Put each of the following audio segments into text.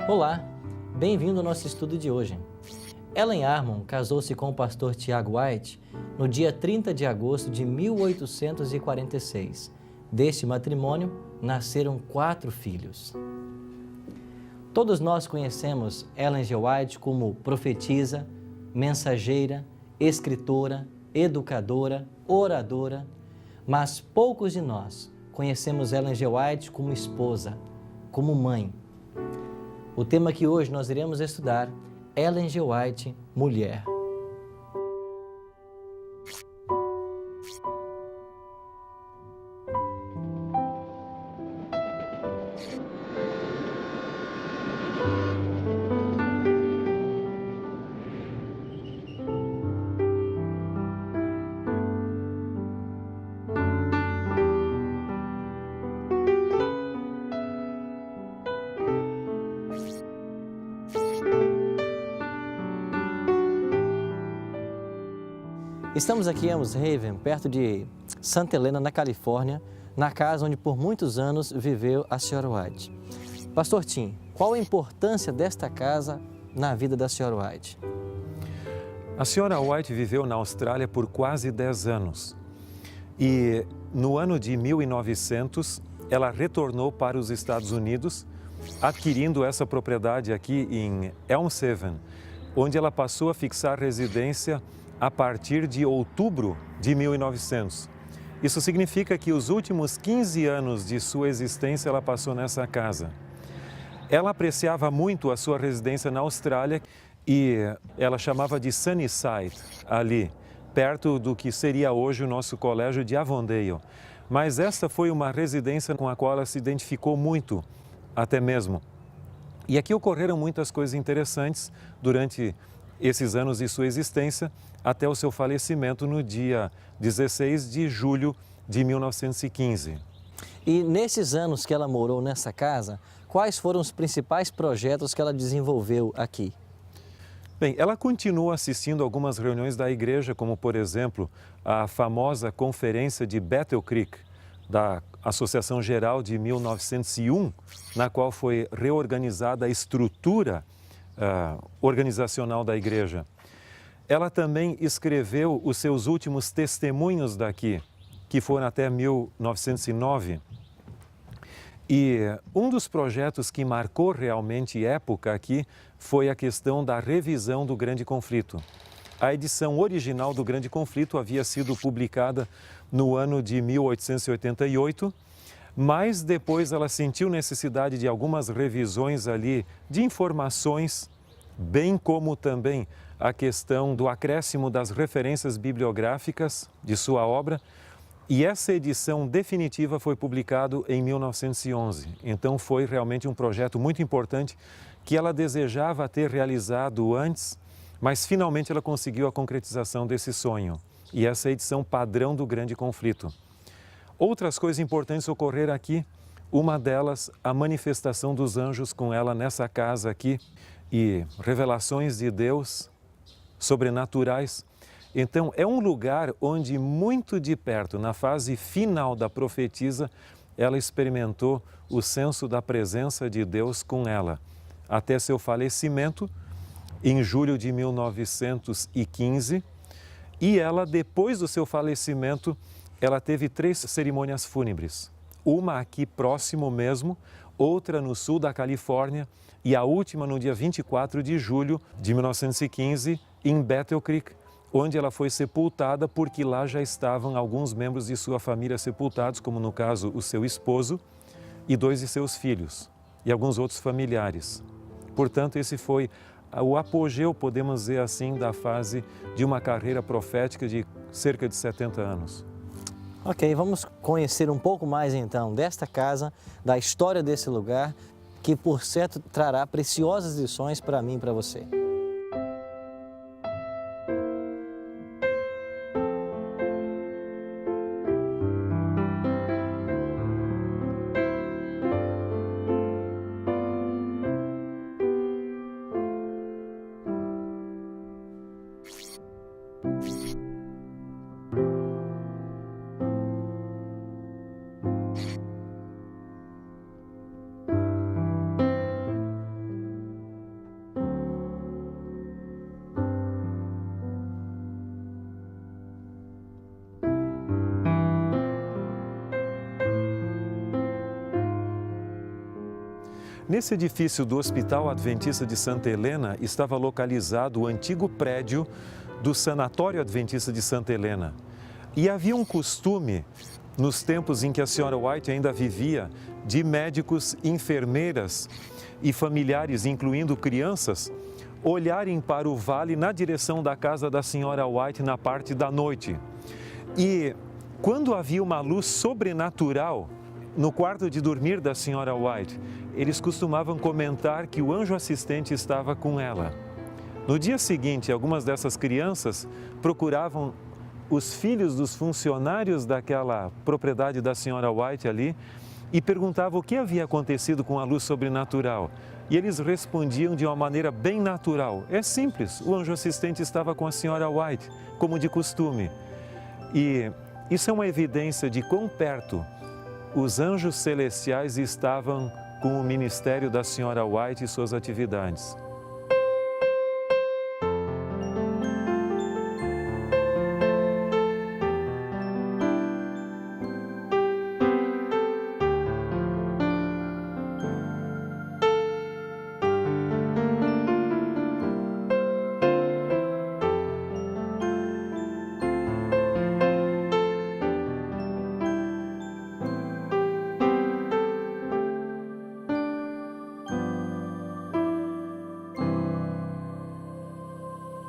Olá, bem-vindo ao nosso estudo de hoje. Ellen Armon casou-se com o pastor Tiago White no dia 30 de agosto de 1846. Deste matrimônio nasceram 4 filhos. Todos nós conhecemos Ellen G. White como profetisa, mensageira, escritora, educadora, oradora, mas poucos de nós conhecemos Ellen G. White como esposa, como mãe. O tema que hoje nós iremos estudar, Ellen G. White, mulher. Estamos aqui em Amos Haven, perto de Santa Helena, na Califórnia, na casa onde por muitos anos viveu a senhora White. Pastor Tim, qual a importância desta casa na vida da senhora White? A senhora White viveu na Austrália por quase 10 anos e no ano de 1900 ela retornou para os Estados Unidos, adquirindo essa propriedade aqui em Elms Haven, onde ela passou a fixar residência a partir de outubro de 1900. Isso significa que os últimos 15 anos de sua existência ela passou nessa casa. Ela apreciava muito a sua residência na Austrália e ela chamava de Sunnyside, ali, perto do que seria hoje o nosso colégio de Avondale. Mas essa foi uma residência com a qual ela se identificou muito, até mesmo. E aqui ocorreram muitas coisas interessantes durante esses anos de sua existência, até o seu falecimento no dia 16 de julho de 1915. E nesses anos que ela morou nessa casa, quais foram os principais projetos que ela desenvolveu aqui? Bem, ela continua assistindo algumas reuniões da igreja, como, por exemplo, a famosa conferência de Battle Creek, da Associação Geral de 1901, na qual foi reorganizada a estrutura organizacional da igreja. Ela também escreveu os seus últimos testemunhos daqui, que foram até 1909. E um dos projetos que marcou realmente época aqui foi a questão da revisão do Grande Conflito. A edição original do Grande Conflito havia sido publicada no ano de 1888, mas depois ela sentiu necessidade de algumas revisões ali de informações, bem como também a questão do acréscimo das referências bibliográficas de sua obra, e essa edição definitiva foi publicada em 1911. Então foi realmente um projeto muito importante que ela desejava ter realizado antes, mas finalmente ela conseguiu a concretização desse sonho, e essa edição padrão do Grande Conflito. Outras coisas importantes ocorreram aqui, uma delas a manifestação dos anjos com ela nessa casa aqui e revelações de Deus sobrenaturais. Então é um lugar onde muito de perto, na fase final da profetisa, ela experimentou o senso da presença de Deus com ela, até seu falecimento em julho de 1915, e ela, depois do seu falecimento, ela teve 3 cerimônias fúnebres, uma aqui próximo mesmo, outra no sul da Califórnia e a última no dia 24 de julho de 1915 em Battle Creek, onde ela foi sepultada porque lá já estavam alguns membros de sua família sepultados, como no caso o seu esposo e 2 de seus filhos e alguns outros familiares. Portanto, esse foi o apogeu, podemos dizer assim, da fase de uma carreira profética de cerca de 70 anos. Ok, vamos conhecer um pouco mais então desta casa, da história desse lugar, que por certo trará preciosas lições para mim e para você. Nesse edifício do Hospital Adventista de Santa Helena estava localizado o antigo prédio do Sanatório Adventista de Santa Helena. E havia um costume, nos tempos em que a senhora White ainda vivia, de médicos, enfermeiras e familiares, incluindo crianças, olharem para o vale na direção da casa da senhora White na parte da noite. E quando havia uma luz sobrenatural no quarto de dormir da senhora White, eles costumavam comentar que o anjo assistente estava com ela. No dia seguinte, algumas dessas crianças procuravam os filhos dos funcionários daquela propriedade da senhora White ali e perguntavam o que havia acontecido com a luz sobrenatural. E eles respondiam de uma maneira bem natural. É simples, o anjo assistente estava com a senhora White, como de costume. E isso é uma evidência de quão perto os anjos celestiais estavam com o ministério da senhora White e suas atividades.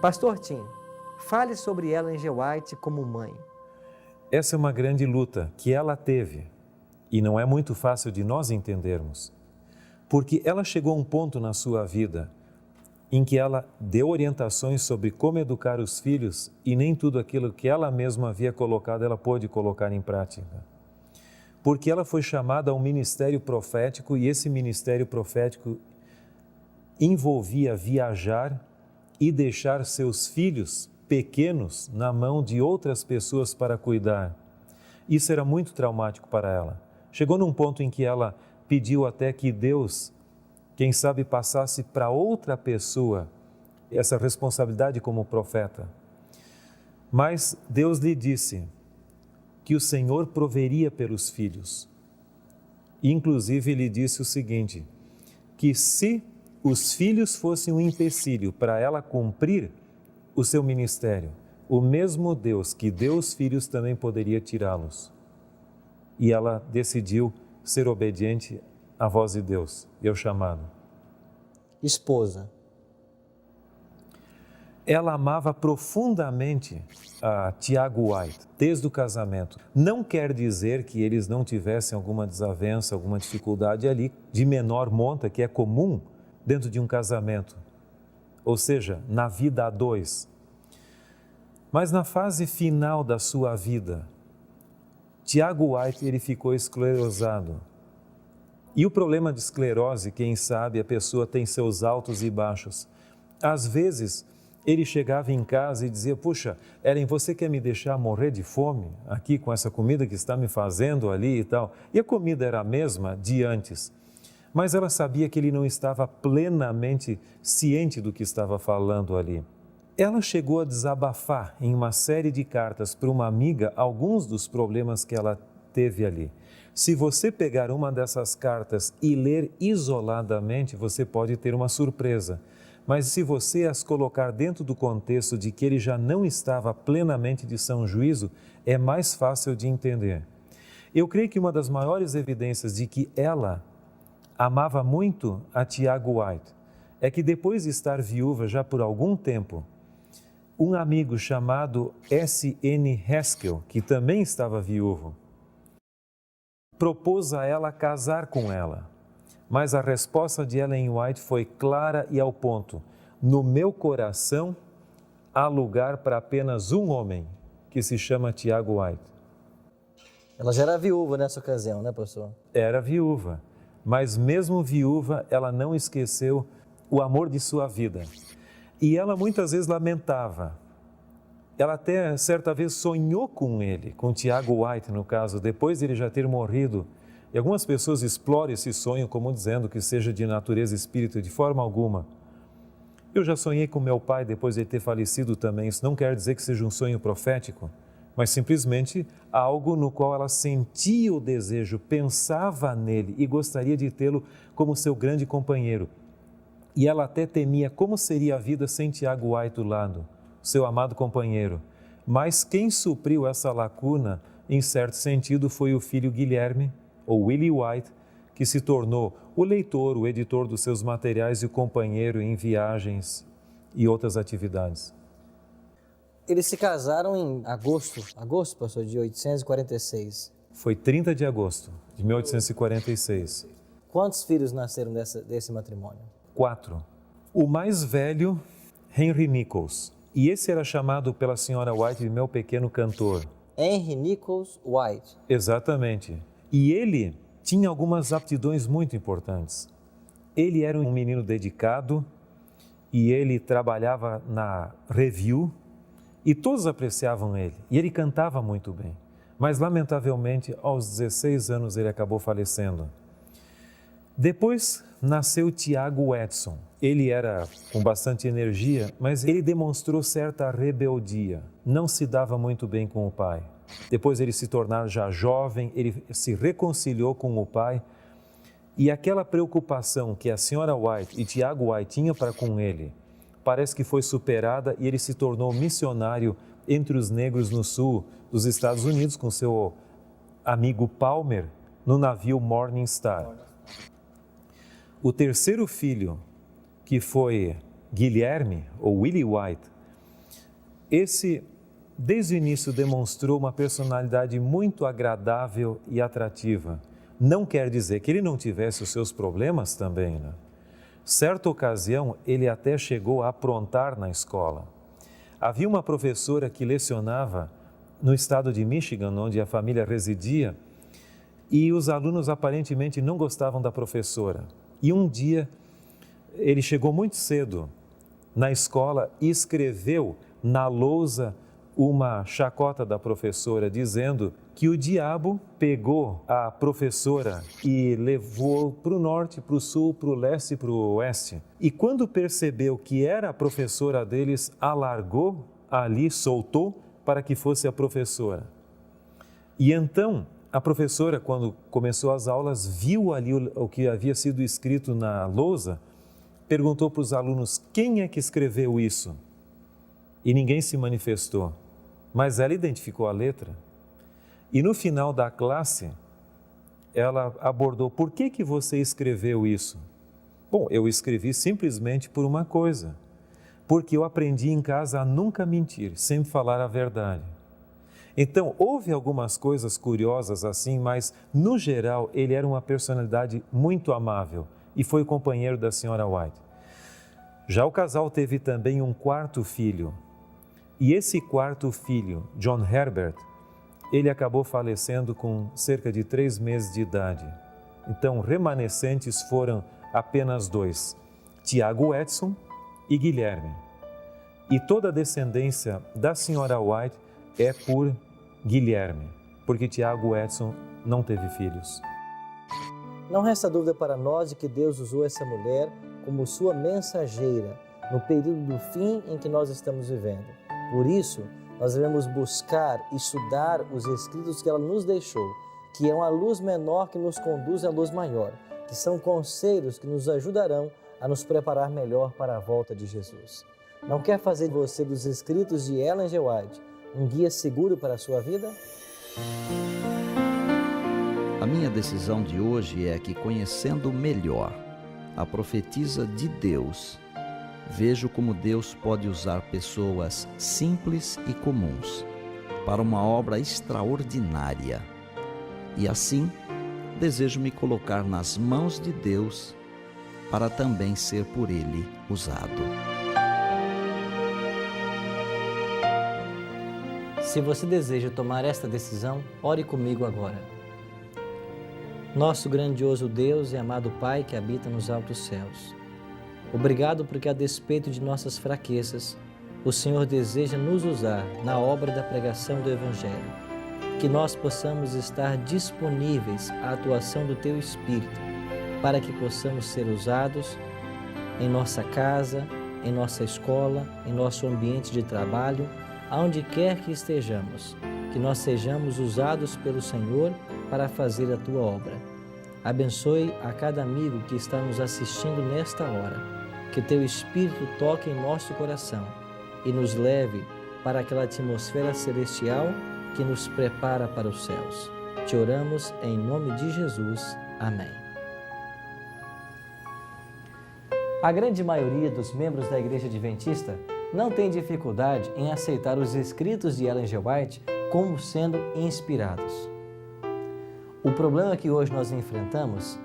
Pastor Tim, fale sobre Ellen G. White como mãe. Essa é uma grande luta que ela teve e não é muito fácil de nós entendermos, porque ela chegou a um ponto na sua vida em que ela deu orientações sobre como educar os filhos e nem tudo aquilo que ela mesma havia colocado ela pôde colocar em prática. Porque ela foi chamada a um ministério profético e esse ministério profético envolvia viajar e deixar seus filhos pequenos na mão de outras pessoas para cuidar. Isso era muito traumático para ela. Chegou num ponto em que ela pediu até que Deus, quem sabe, passasse para outra pessoa essa responsabilidade como profeta. Mas Deus lhe disse que o Senhor proveria pelos filhos. Inclusive, ele disse o seguinte, que se os filhos fossem um empecilho para ela cumprir o seu ministério, o mesmo Deus que deu os filhos também poderia tirá-los. E ela decidiu ser obediente à voz de Deus e ao chamado. Esposa. Ela amava profundamente a Tiago White, desde o casamento. Não quer dizer que eles não tivessem alguma desavença, alguma dificuldade ali, de menor monta, que é comum dentro de um casamento, ou seja, na vida a dois. Mas na fase final da sua vida, Tiago White ele ficou esclerosado. E o problema de esclerose, quem sabe, a pessoa tem seus altos e baixos. Às vezes, ele chegava em casa e dizia, puxa, Ellen, você quer me deixar morrer de fome aqui com essa comida que está me fazendo ali e tal? E a comida era a mesma de antes. Mas ela sabia que ele não estava plenamente ciente do que estava falando ali. Ela chegou a desabafar em uma série de cartas para uma amiga alguns dos problemas que ela teve ali. Se você pegar uma dessas cartas e ler isoladamente, você pode ter uma surpresa. Mas se você as colocar dentro do contexto de que ele já não estava plenamente de são juízo, é mais fácil de entender. Eu creio que uma das maiores evidências de que ela amava muito a Tiago White é que depois de estar viúva já por algum tempo, um amigo chamado S.N. Haskell, que também estava viúvo, propôs a ela casar com ela. Mas a resposta de Ellen White foi clara e ao ponto. No meu coração há lugar para apenas um homem, que se chama Tiago White. Ela já era viúva nessa ocasião, né, pastor? Era viúva, mas mesmo viúva, ela não esqueceu o amor de sua vida. E ela muitas vezes lamentava. Ela até certa vez sonhou com ele, com Tiago White no caso, depois de ele já ter morrido. E algumas pessoas exploram esse sonho como dizendo que seja de natureza espírita, de forma alguma. Eu já sonhei com meu pai depois de ele ter falecido também, isso não quer dizer que seja um sonho profético, mas simplesmente algo no qual ela sentia o desejo, pensava nele e gostaria de tê-lo como seu grande companheiro. E ela até temia como seria a vida sem Tiago White do lado, seu amado companheiro. Mas quem supriu essa lacuna, em certo sentido, foi o filho Guilherme, ou Willie White, que se tornou o leitor, o editor dos seus materiais e o companheiro em viagens e outras atividades. Eles se casaram em agosto, pastor, de 1846. Foi 30 de agosto de 1846. Quantos filhos nasceram desse matrimônio? 4. O mais velho, Henry Nichols. E esse era chamado pela senhora White de meu pequeno cantor. Henry Nichols White. Exatamente. E ele tinha algumas aptidões muito importantes. Ele era um menino dedicado e ele trabalhava na Review e todos apreciavam ele. E ele cantava muito bem. Mas, lamentavelmente, aos 16 anos ele acabou falecendo. Depois nasceu Tiago Edson. Ele era com bastante energia, mas ele demonstrou certa rebeldia. Não se dava muito bem com o pai. Depois ele se tornar já jovem, ele se reconciliou com o pai. E aquela preocupação que a senhora White e Tiago White tinham para com ele, parece que foi superada e ele se tornou missionário entre os negros no sul dos Estados Unidos com seu amigo Palmer no navio Morning Star. O terceiro filho, que foi Guilherme, ou Willie White, esse, desde o início, demonstrou uma personalidade muito agradável e atrativa. Não quer dizer que ele não tivesse os seus problemas também, né? Certa ocasião, ele até chegou a aprontar na escola. Havia uma professora que lecionava no estado de Michigan, onde a família residia, e os alunos aparentemente não gostavam da professora. E um dia, ele chegou muito cedo na escola e escreveu na lousa uma chacota da professora, dizendo que o diabo pegou a professora e levou para o norte, para o sul, para o leste e para o oeste. E quando percebeu que era a professora deles, a largou ali, soltou para que fosse a professora. E então, a professora, quando começou as aulas, viu ali o que havia sido escrito na lousa, perguntou para os alunos: quem é que escreveu isso? E ninguém se manifestou, mas ela identificou a letra. E no final da classe, ela abordou: por que você escreveu isso? Bom, eu escrevi simplesmente por uma coisa, porque eu aprendi em casa a nunca mentir, sempre falar a verdade. Então, houve algumas coisas curiosas assim, mas, no geral, ele era uma personalidade muito amável e foi companheiro da senhora White. Já o casal teve também um quarto filho. E esse quarto filho, John Herbert, ele acabou falecendo com cerca de 3 meses de idade. Então, remanescentes foram apenas 2, Tiago Edson e Guilherme. E toda a descendência da senhora White é por Guilherme, porque Tiago Edson não teve filhos. Não resta dúvida para nós de que Deus usou essa mulher como sua mensageira no período do fim em que nós estamos vivendo. Por isso, nós devemos buscar e estudar os escritos que ela nos deixou, que é uma luz menor que nos conduz à luz maior, que são conselhos que nos ajudarão a nos preparar melhor para a volta de Jesus. Não quer fazer você dos escritos de Ellen G. White um guia seguro para a sua vida? A minha decisão de hoje é que, conhecendo melhor a profetisa de Deus, vejo como Deus pode usar pessoas simples e comuns para uma obra extraordinária. E assim, desejo me colocar nas mãos de Deus para também ser por Ele usado. Se você deseja tomar esta decisão, ore comigo agora. Nosso grandioso Deus e amado Pai que habita nos altos céus, obrigado porque, a despeito de nossas fraquezas, o Senhor deseja nos usar na obra da pregação do Evangelho. Que nós possamos estar disponíveis à atuação do Teu Espírito, para que possamos ser usados em nossa casa, em nossa escola, em nosso ambiente de trabalho, aonde quer que estejamos, que nós sejamos usados pelo Senhor para fazer a Tua obra. Abençoe a cada amigo que está nos assistindo nesta hora, que Teu Espírito toque em nosso coração e nos leve para aquela atmosfera celestial que nos prepara para os céus. Te oramos em nome de Jesus. Amém. A grande maioria dos membros da Igreja Adventista não tem dificuldade em aceitar os escritos de Ellen G. White como sendo inspirados. O problema que hoje nós enfrentamos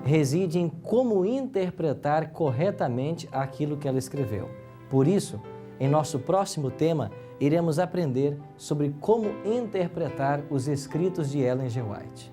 reside em como interpretar corretamente aquilo que ela escreveu. Por isso, em nosso próximo tema, iremos aprender sobre como interpretar os escritos de Ellen G. White.